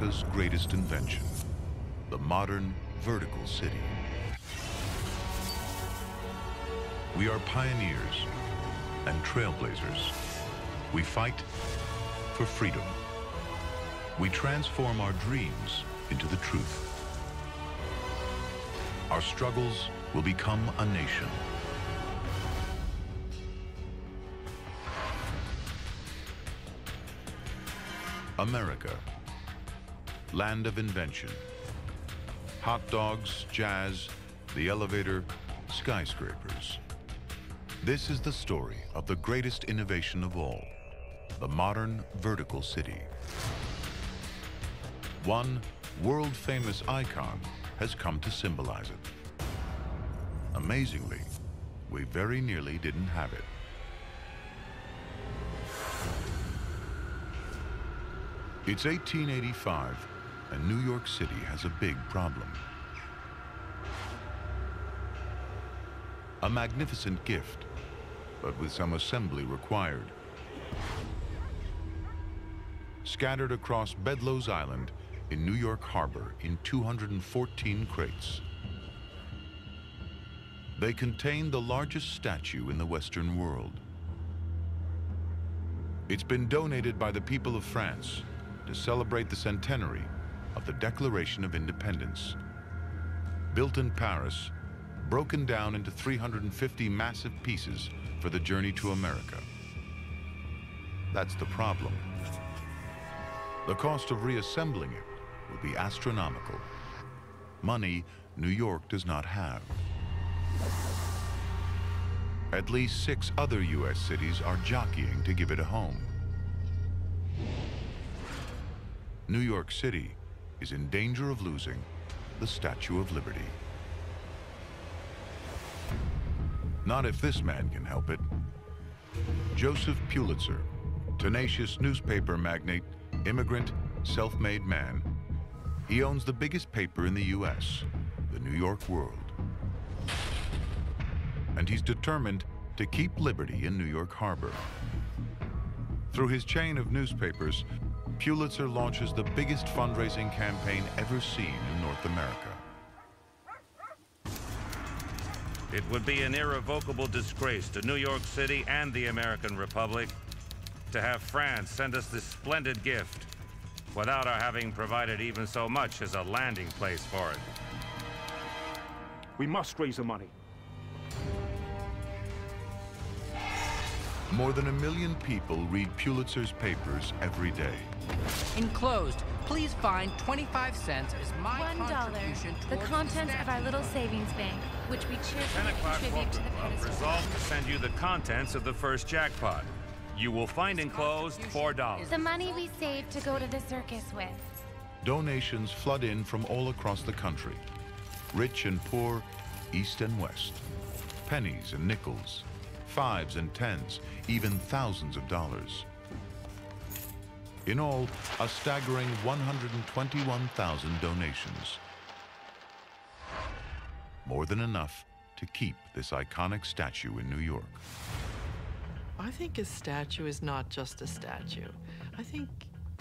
America's greatest invention, the modern vertical city. We are pioneers and trailblazers. We fight for freedom. We transform our dreams into the truth. Our struggles will become a nation. America, land of invention. Hot dogs, jazz, the elevator, skyscrapers. This is the story of the greatest innovation of all, the modern vertical city. One world-famous icon has come to symbolize it. Amazingly, we very nearly didn't have it. It's 1885, and New York City has a big problem. A magnificent gift, but with some assembly required. Scattered across Bedloe's Island in New York Harbor in 214 crates. They contain the largest statue in the Western world. It's been donated by the people of France to celebrate the centenary of the Declaration of Independence. Built in Paris, broken down into 350 massive pieces for the journey to America. That's the problem. The cost of reassembling it will be astronomical. Money New York does not have. At least 6 other U.S. cities are jockeying to give it a home. New York City is in danger of losing the Statue of Liberty. Not if this man can help it. Joseph Pulitzer, tenacious newspaper magnate, immigrant, self-made man. He owns the biggest paper in the U.S., the New York World. And he's determined to keep liberty in New York Harbor. Through his chain of newspapers, Pulitzer launches the biggest fundraising campaign ever seen in North America. It would be an irrevocable disgrace to New York City and the American Republic to have France send us this splendid gift without our having provided even so much as a landing place for it. We must raise the money. More than 1 million people read Pulitzer's papers every day. Enclosed, please find 25 cents as my contribution $1, the towards contents of our little savings bank, which we 10 cheerfully o'clock contribute to the Club pedestal. resolved to send you the contents of the first jackpot. You will find enclosed $4. The money we saved to go to the circus with. Donations flood in from all across the country. Rich and poor, east and west. Pennies and nickels, 5s and 10s, even thousands of dollars. In all, a staggering 121,000 donations. More than enough to keep this iconic statue in New York. I think a statue is not just a statue. I think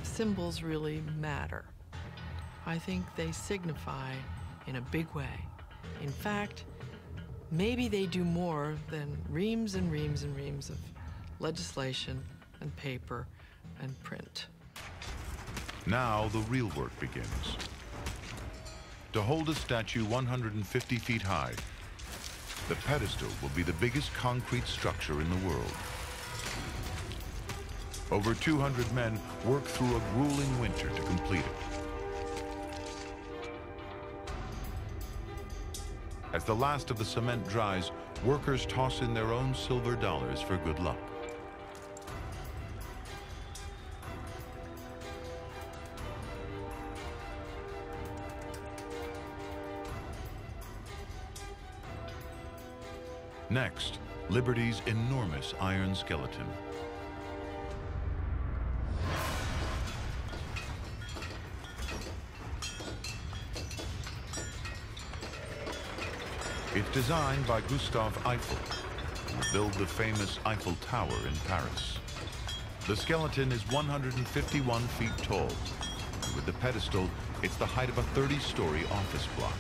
symbols really matter. I think they signify in a big way. In fact, maybe they do more than reams and reams and reams of legislation and paper and print. Now the real work begins. To hold a statue 150 feet high, the pedestal will be the biggest concrete structure in the world. Over 200 men work through a grueling winter to complete it. As the last of the cement dries, workers toss in their own silver dollars for good luck. Next, Liberty's enormous iron skeleton. It's designed by Gustave Eiffel, who built the famous Eiffel Tower in Paris. The skeleton is 151 feet tall, With the pedestal, it's the height of a 30-story office block.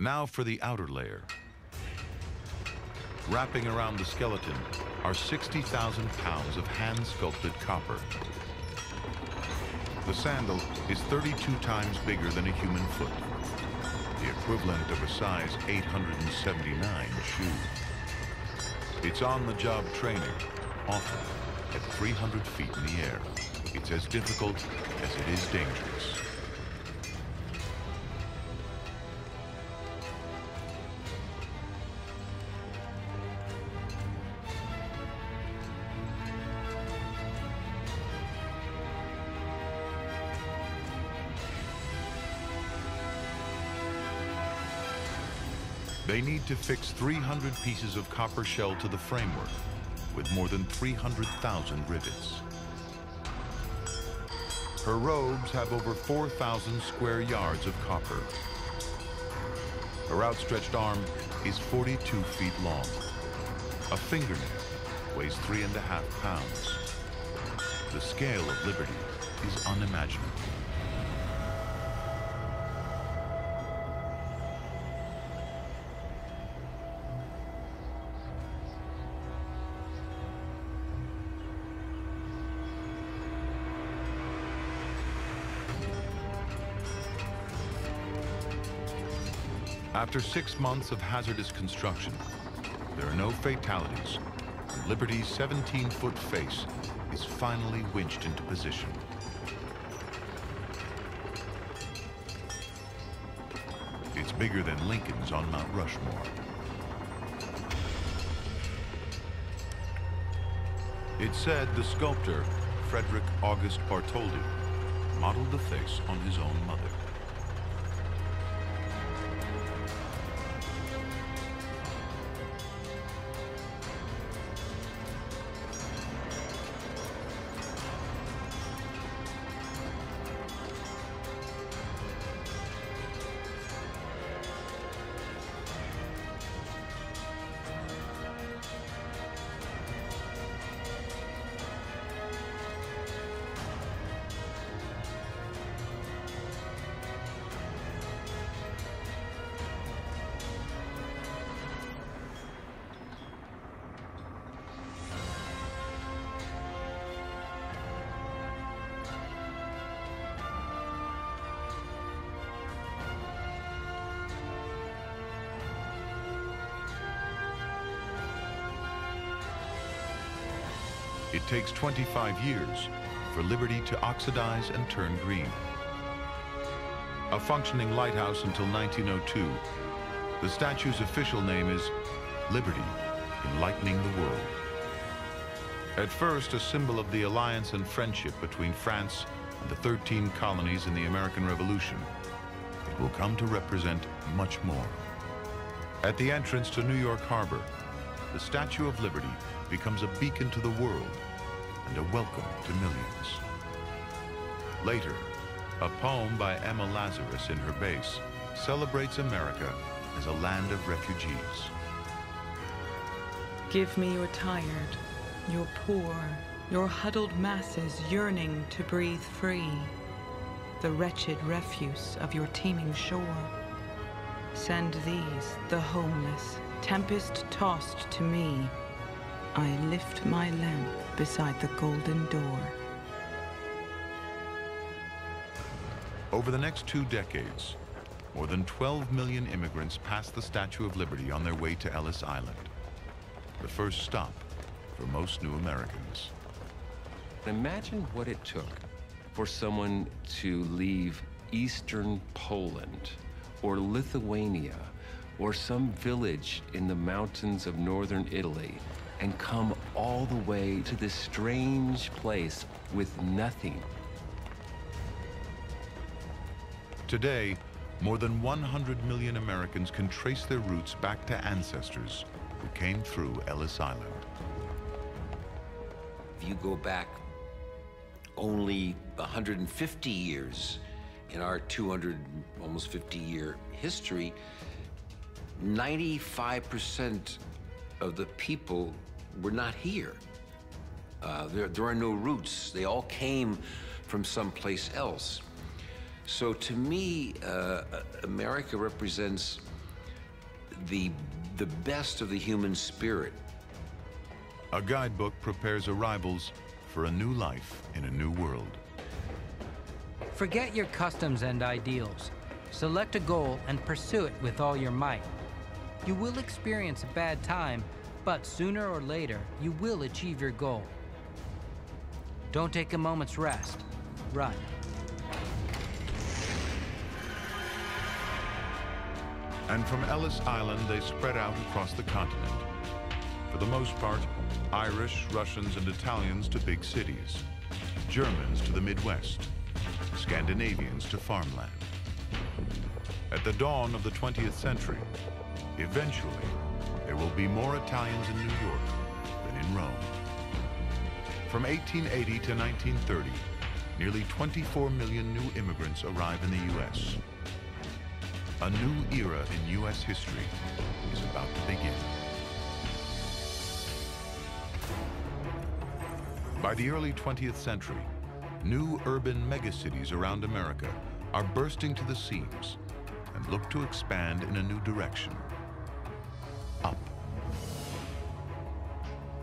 Now for the outer layer. Wrapping around the skeleton are 60,000 pounds of hand-sculpted copper. The sandal is 32 times bigger than a human foot, the equivalent of a size 879 shoe. It's on-the-job training, often at 300 feet in the air. It's as difficult as it is dangerous. They need to fix 300 pieces of copper shell to the framework, with more than 300,000 rivets. Her robes have over 4,000 square yards of copper. Her outstretched arm is 42 feet long. A fingernail weighs 3.5 pounds. The scale of liberty is unimaginable. After 6 months of hazardous construction, there are no fatalities, and Liberty's 17-foot face is finally winched into position. It's bigger than Lincoln's on Mount Rushmore. It's said the sculptor, Frederick August Bartholdi, modeled the face on his own mother. It takes 25 years for Liberty to oxidize and turn green. A functioning lighthouse until 1902, the statue's official name is Liberty, Enlightening the World. At first, a symbol of the alliance and friendship between France and the 13 colonies in the American Revolution, it will come to represent much more. At the entrance to New York Harbor, the Statue of Liberty becomes a beacon to the world and a welcome to millions. Later, a poem by Emma Lazarus in her base celebrates America as a land of refugees. Give me your tired, your poor, your huddled masses yearning to breathe free, the wretched refuse of your teeming shore. Send these, the homeless, tempest-tossed to me. I lift my lamp beside the golden door. Over the next 2 decades, more than 12 million immigrants passed the Statue of Liberty on their way to Ellis Island, the first stop for most new Americans. Imagine what it took for someone to leave Eastern Poland or Lithuania or some village in the mountains of northern Italy and come all the way to this strange place with nothing. Today, more than 100 million Americans can trace their roots back to ancestors who came through Ellis Island. If you go back only 150 years in our 200, almost 50-year history, 95% of the people were not here. There are no roots. They all came from someplace else. So to me, America represents the best of the human spirit. A guidebook prepares arrivals for a new life in a new world. Forget your customs and ideals. Select a goal and pursue it with all your might. You will experience a bad time, but sooner or later, you will achieve your goal. Don't take a moment's rest. Run. And from Ellis Island, they spread out across the continent. For the most part, Irish, Russians, and Italians to big cities, Germans to the Midwest, Scandinavians to farmland. At the dawn of the 20th century, eventually, there will be more Italians in New York than in Rome. From 1880 to 1930, nearly 24 million new immigrants arrive in the U.S. A new era in U.S. history is about to begin. By the early 20th century, new urban megacities around America are bursting to the seams and look to expand in a new direction, up.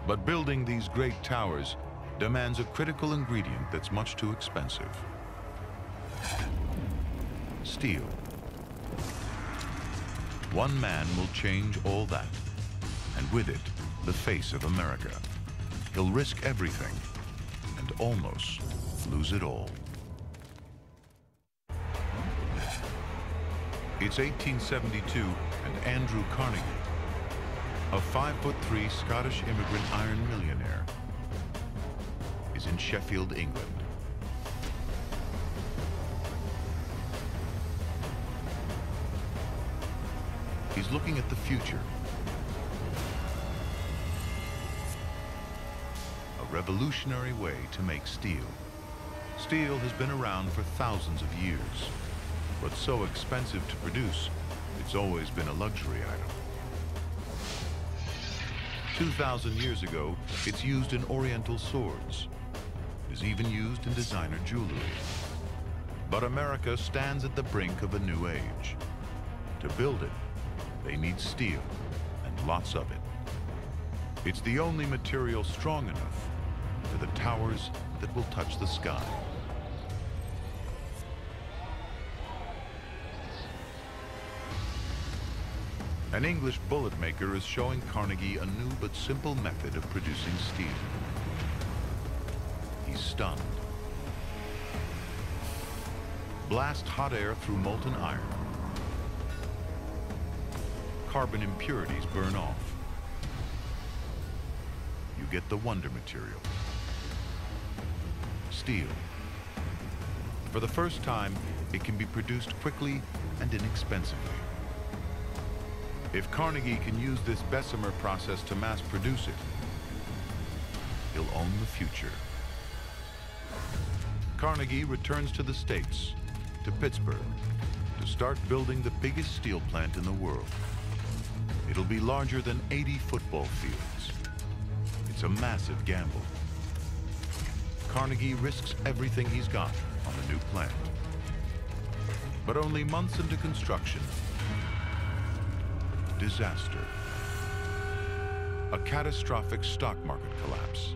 But building these great towers demands a critical ingredient that's much too expensive: steel. One man will change all that, and with it, the face of America. He'll risk everything and almost lose it all. It's 1872, and Andrew Carnegie, a 5'3" Scottish immigrant iron millionaire, is in Sheffield, England. He's looking at the future. A revolutionary way to make steel. Steel has been around for thousands of years, but so expensive to produce, it's always been a luxury item. 2,000 years ago, it's used in Oriental swords. It is even used in designer jewelry. But America stands at the brink of a new age. To build it, they need steel, and lots of it. It's the only material strong enough for the towers that will touch the sky. An English bullet maker is showing Carnegie a new but simple method of producing steel. He's stunned. Blast hot air through molten iron. Carbon impurities burn off. You get the wonder material: steel. For the first time, it can be produced quickly and inexpensively. If Carnegie can use this Bessemer process to mass produce it, he'll own the future. Carnegie returns to the States, to Pittsburgh, to start building the biggest steel plant in the world. It'll be larger than 80 football fields. It's a massive gamble. Carnegie risks everything he's got on the new plant. But only months into construction, disaster. A catastrophic stock market collapse.